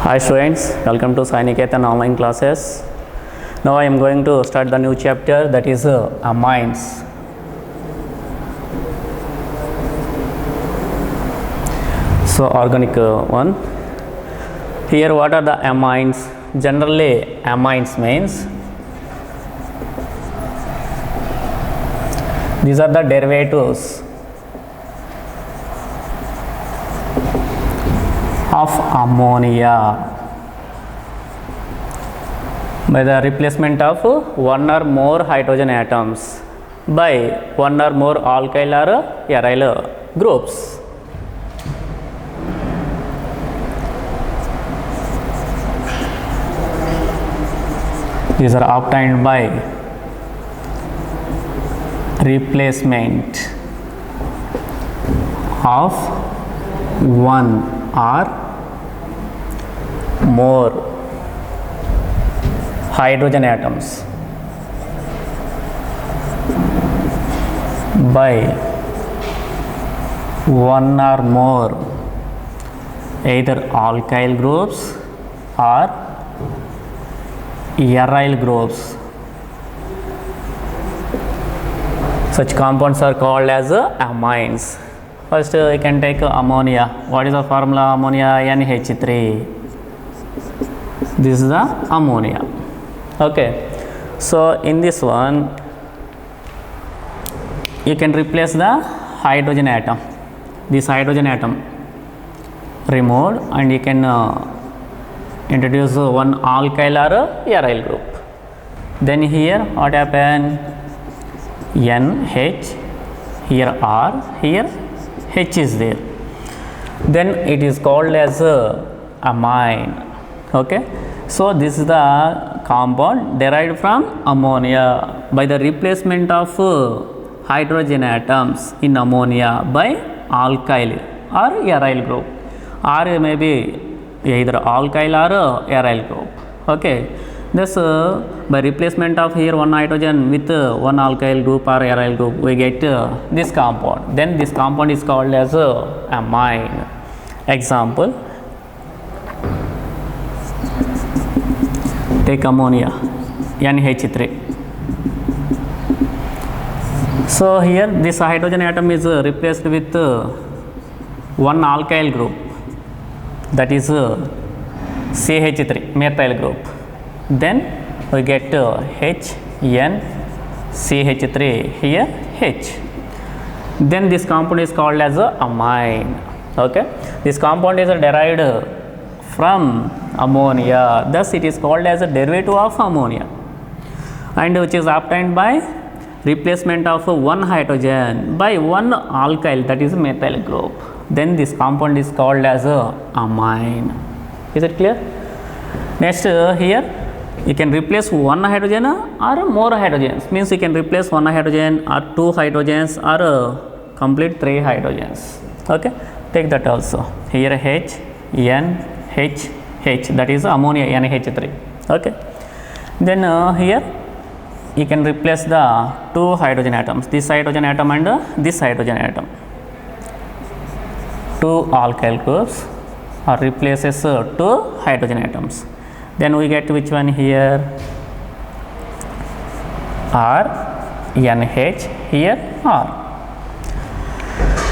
Hi students, welcome to Sai Niketan online classes. Now I am going to start the new chapter, that is amines. So organic one. Here what are the amines? Generally amines means these are the derivatives of ammonia by the replacement of one or more hydrogen atoms by one or more alkyl or aryl groups. These are obtained by replacement of one or more hydrogen atoms by one or more either alkyl groups or aryl groups. Such compounds are called as amines. First you can take ammonia. What is the formula ammonia? NH3. This is the ammonia. Okay, so in this one you can replace the hydrogen atom. This hydrogen atom removed and you can introduce one alkyl or aryl group. Then here what happened? NH, here R, here H is there. Then it is called as amine. Okay, so this is the compound derived from ammonia by the replacement of hydrogen atoms in ammonia by alkyl or aryl group, or maybe either alkyl or aryl group. Okay, this by replacement of here one hydrogen with one alkyl group or aryl group we get this compound. Then this compound is called as amine. Example, take ammonia NH3. So here this hydrogen atom is replaced with one alkyl group, that is CH3 methyl group. Then we get HNCH3, here H. Then this compound is called as amine. Okay, this compound is derived from ammonia, thus it is called as a derivative of ammonia, and which is obtained by replacement of one hydrogen by one alkyl, that is methyl group. Then this compound is called as amine. Is it clear? Next here you can replace one hydrogen or more hydrogens, means you can replace one hydrogen or two hydrogens or complete three hydrogens. Okay, take that also. Here H, N, H, H, that is ammonia NH3. Okay, then here you can replace the two hydrogen atoms, this hydrogen atom and this hydrogen atom. Two alkyl groups or replaces two hydrogen atoms. Then we get which one here? R, NH, here R.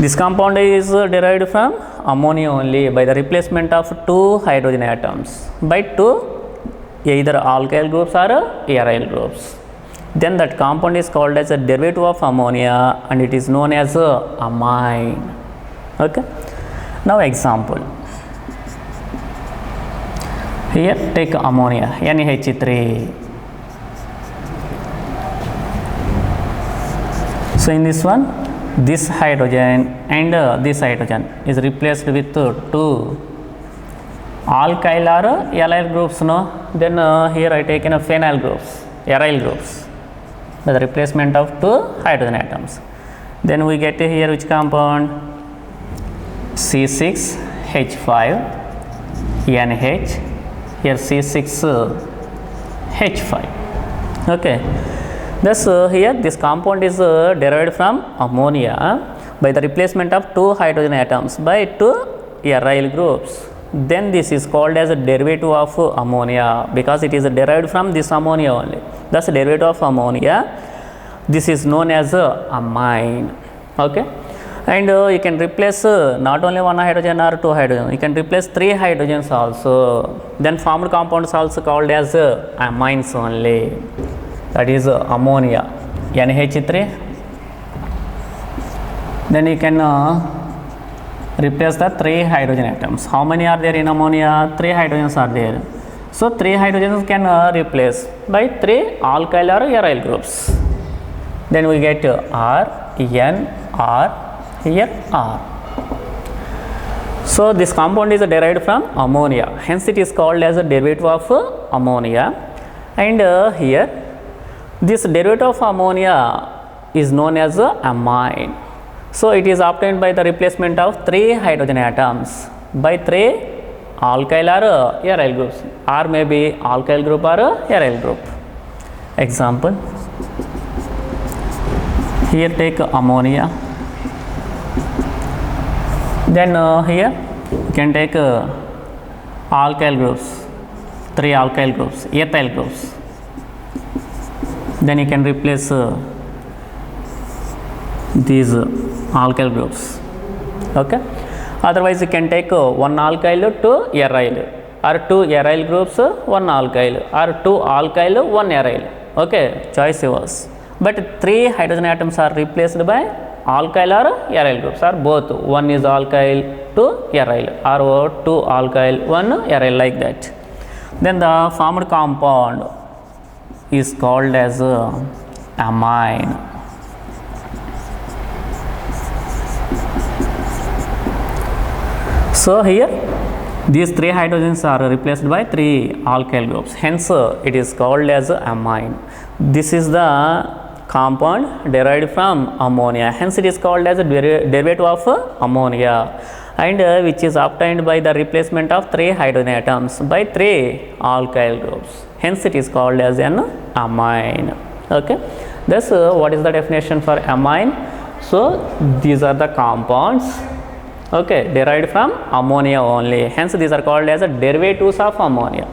This compound is derived from ammonia only by the replacement of two hydrogen atoms by two either alkyl groups or aryl groups. Then that compound is called as a derivative of ammonia and it is known as amine. Okay, now example, here take ammonia NH3. So in this one this hydrogen and this hydrogen is replaced with two alkyl or aryl groups, no? Then here I taken a phenyl groups, aryl groups by the replacement of two hydrogen atoms. Then we get here which compound? C6H5 NH, here C6H5. Okay, thus here this compound is derived from ammonia by the replacement of two hydrogen atoms by two aryl groups. then this is called as a derivative of ammonia, because it is derived from this ammonia only. Thus derivative of ammonia, this is known as amine. Okay, and you can replace not only one hydrogen or two hydrogen, you can replace three hydrogens also, then formed compounds also called as amines only, that is ammonia, NH3. Then you can replace the three hydrogen atoms. How many are there in ammonia? Three hydrogens are there. So three hydrogens can replace by three alkyl or aryl groups. Then we get R, N, R, here R. So this compound is derived from ammonia. Hence it is called as a derivative of ammonia. And here this derivative of ammonia is known as amine. So it is obtained by the replacement of three hydrogen atoms by three alkyl or aryl groups. R may be alkyl group or aryl group. Example, here take ammonia, then here you can take alkyl groups, three alkyl groups, ethyl groups, then you can replace these alkyl groups. Okay, otherwise you can take one alkyl, two aryl, or two aryl groups, one alkyl, or two alkyl, one aryl. Okay, choice yours. But three hydrogen atoms are replaced by alkyl or aryl groups, or both. One is alkyl, two aryl, or two alkyl, one aryl, like that. Then the formed compound is called as amine. So here these three hydrogens are replaced by three alkyl groups, hence it is called as amine. This is the compound derived from ammonia, hence it is called as a derivative of ammonia, and which is obtained by the replacement of three hydrogen atoms by three alkyl groups, hence it is called as an amine. Okay, thus what is the definition for amine? So these are the compounds, okay, derived from ammonia only, hence these are called as derivatives of ammonia.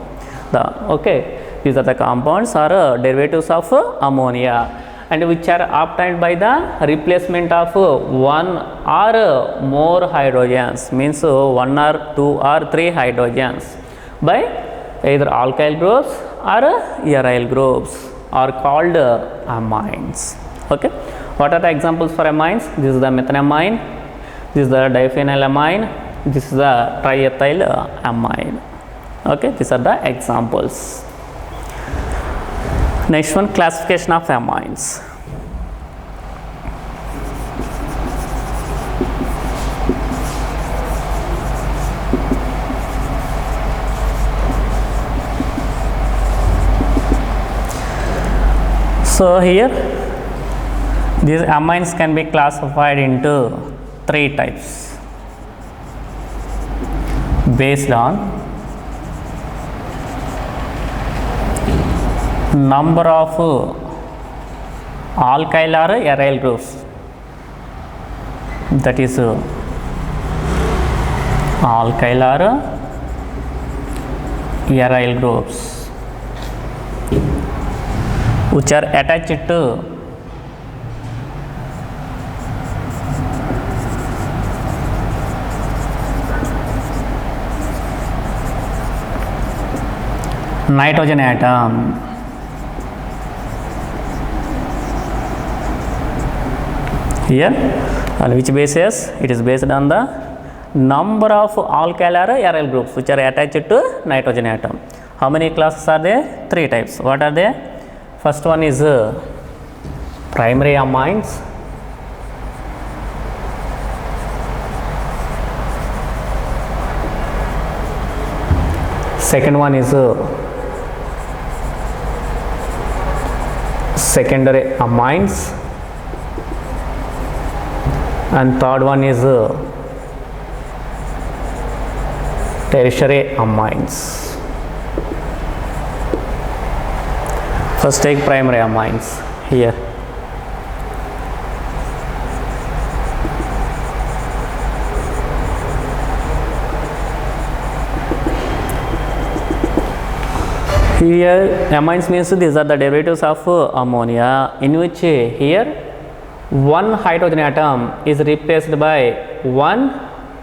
These are the compounds or derivatives of ammonia, and which are obtained by the replacement of one or more hydrogens, means one or two or three hydrogens by either alkyl groups or aryl groups, are called amines. Okay, what are the examples for amines? This is the methenamine, this is the diphenylamine, this is the triethyl amine. Okay, these are the examples. Next one, classification of amines. So here these amines can be classified into three types based on number of alkyl or aryl groups, that is alkyl or aryl groups which are attached to nitrogen atom. Here on which basis? It is based on the number of alkyl or aryl groups which are attached to nitrogen atom. How many classes are there? Three types. What are they? First one is primary amines. Second one is secondary amines, and third one is tertiary amines. First take primary amines here. Here amines means these are the derivatives of ammonia, in which here one hydrogen atom is replaced by one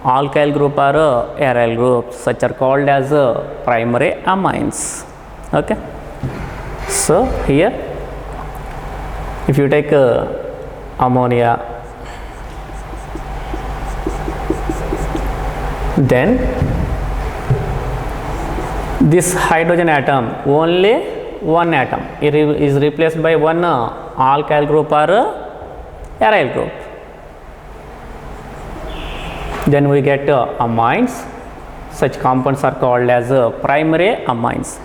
alkyl group or aryl group, such are called as primary amines. Okay, so here if you take ammonia, then this hydrogen atom, only one atom is replaced by one alkyl group or aryl group, then we get amines. Such compounds are called as primary amines.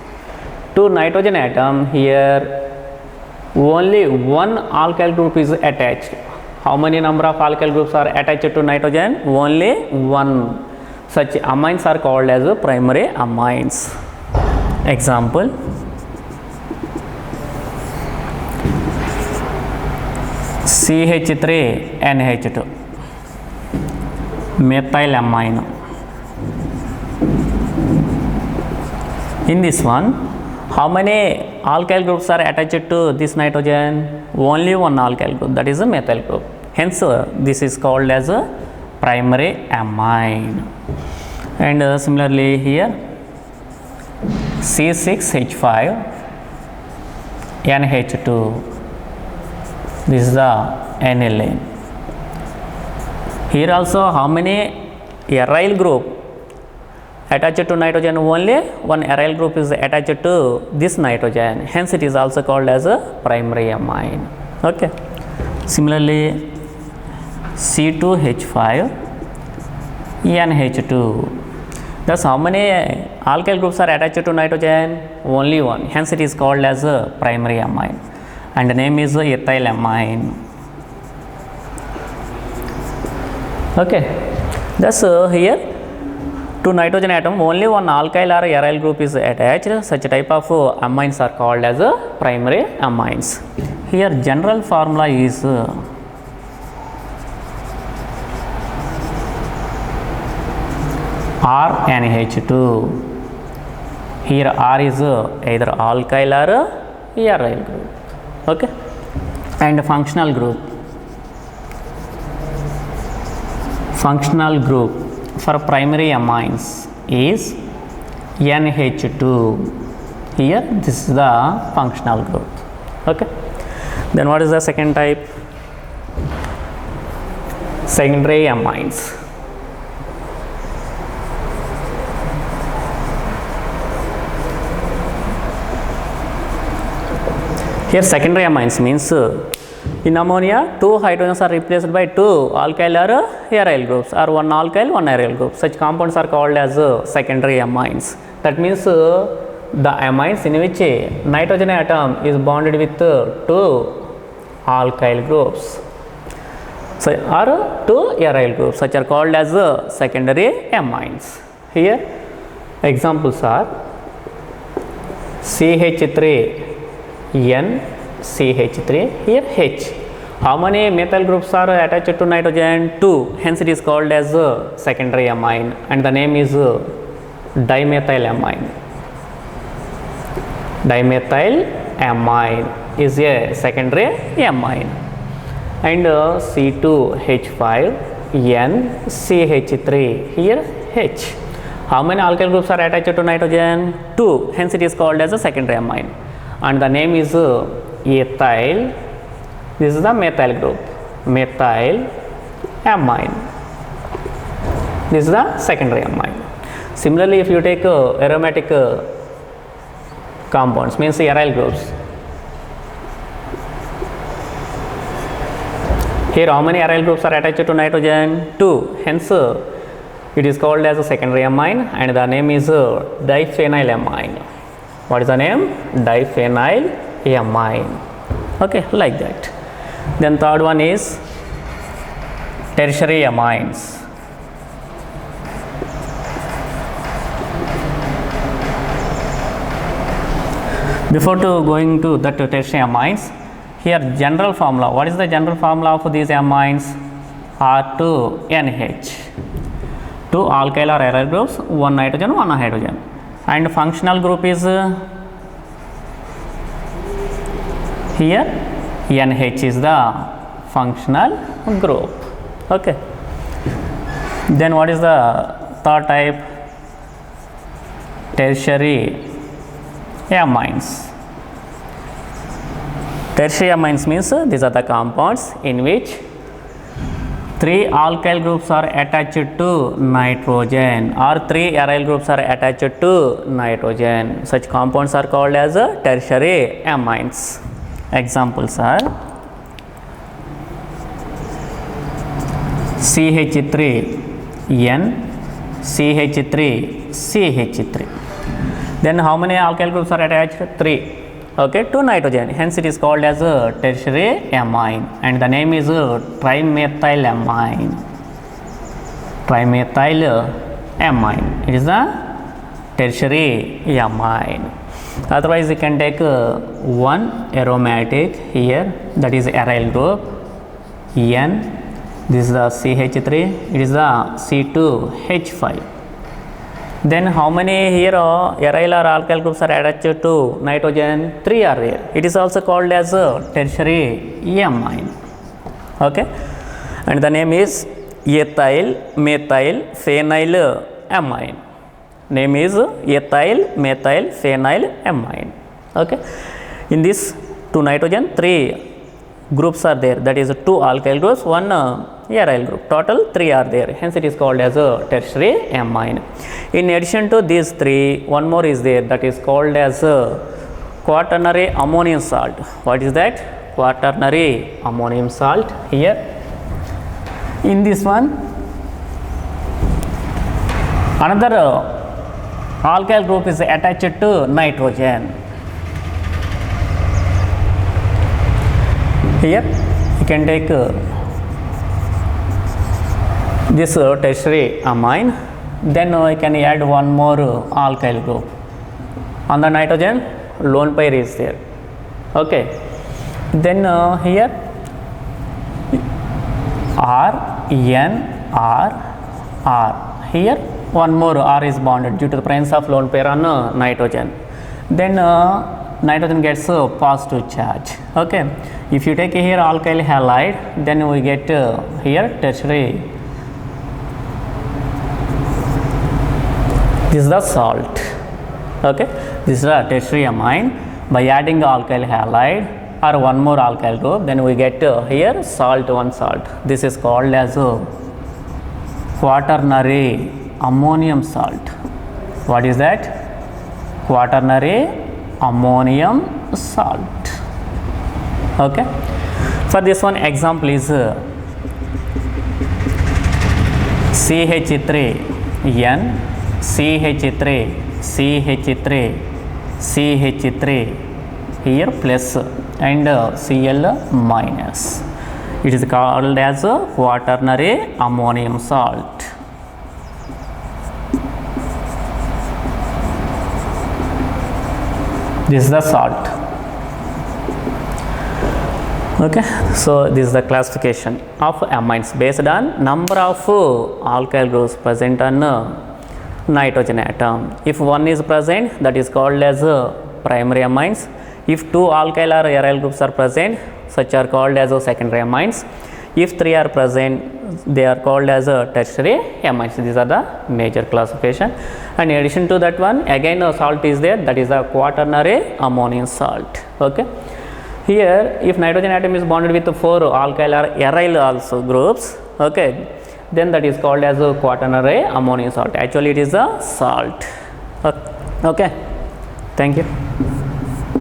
To nitrogen atom, here only one alkyl group is attached. How many number of alkyl groups are attached to nitrogen? Only one. Such amines are called as primary amines. Example, CH3NH2, methylamine. In this one, how many alkyl groups are attached to this nitrogen? Only one alkyl group, that is a methyl group. Hence, this is called as a primary amine. And similarly here, C6H5NH2, this is the aniline. Here also, how many aryl group attached to nitrogen? Only one aryl group is attached to this nitrogen, hence it is also called as a primary amine. Okay, similarly C2H5NH2, thus how many alkyl groups are attached to nitrogen? Only one, hence it is called as a primary amine, and the name is ethylamine. Okay, thus here to nitrogen atom only one alkyl or aryl group is attached. Such type of amines are called as primary amines. Here general formula is RNH2. Here R is either alkyl or aryl group. Okay, and functional group for primary amines is NH2. Here this is the functional group. Okay, then what is the second type? Secondary amines. Here secondary amines means in ammonia, two hydrogens are replaced by two alkyl or aryl groups, or one alkyl, one aryl group. Such compounds are called as secondary amines. That means the amines in which nitrogen atom is bonded with two alkyl groups, so or two aryl groups, such are called as secondary amines. Here examples are CH3NCH3, here H. How many methyl groups are attached to nitrogen? 2, hence it is called as secondary amine, and the name is dimethylamine. Dimethylamine is a secondary amine. And C2H5NCH3, here H. How many alkyl groups are attached to nitrogen? 2, hence it is called as a secondary amine, and the name is ethyl. This is the methyl group, methylamine. This is the secondary amine. Similarly, if you take aromatic compounds, means aryl groups, here how many aryl groups are attached to nitrogen? 2, hence it is called as a secondary amine, and the name is diphenylamine. What is the name? Diphenylamine. Okay, like that. Then third one is tertiary amines. Before going to that tertiary amines, here general formula. What is the general formula of these amines? R2NH. Two alkyl or aryl groups, one nitrogen, one hydrogen. And functional group is Here NH is the functional group. Okay. Then what is the third type? Tertiary amines. Tertiary amines means these are the compounds in which 3 alkyl groups are attached to nitrogen or 3 aryl groups are attached to nitrogen. Such compounds are called as tertiary amines. Examples are CH3N, CH3, CH3. Then how many alkyl groups are attached? 3. Okay, to nitrogen. Hence it is called as a tertiary amine, and the name is trimethylamine. Trimethylamine. It is a tertiary amine. Otherwise, you can take one aromatic here, that is aryl group N. This is the CH3. It is the C2H5. Then how many here aryl or alkyl groups are attached to nitrogen? 3 are there. It is also called as a tertiary amine. Okay, and the name is ethyl methyl phenyl amine. Name is ethyl methyl phenyl amine. Okay, in this 2 nitrogen 3 groups are there, that is 2 alkyl groups, 1 aryl group. Total 3 are there, hence it is called as a tertiary amine. In addition to these 3, one more is there, that is called as a quaternary ammonium salt. What is that? Quaternary ammonium salt. Here in this one, another alkyl group is attached to nitrogen. Here you can take this tertiary amine, then you can add one more alkyl group. On the nitrogen, lone pair is there. Okay, then here R, N, R, R. Here one more R is bonded due to the presence of lone pair on nitrogen. Then nitrogen gets a positive charge. Okay, if you take here alkyl halide, then we get here tertiary. This is the salt. Okay, this is a tertiary amine. By adding alkyl halide or one more alkyl group, then we get here salt, one salt. This is called as a quaternary ammonium salt. What is that? Quaternary ammonium salt. Okay, for this one example is CH3N, CH3, CH3, CH3 here plus and Cl minus. It is called as a quaternary ammonium salt. This is the salt. Okay, so this is the classification of amines based on number of alkyl groups present on nitrogen atom. If one is present, that is called as primary amines. If 2 alkyl or aryl groups are present, such are called as secondary amines. If 3 are present, they are called as tertiary amines. These are the major classification. And in addition to that one, again a salt is there, that is a quaternary ammonium salt. Okay, here if nitrogen atom is bonded with 4 alkyl or aryl also groups, okay, then that is called as a quaternary ammonium salt. Actually it is a salt. Okay, thank you.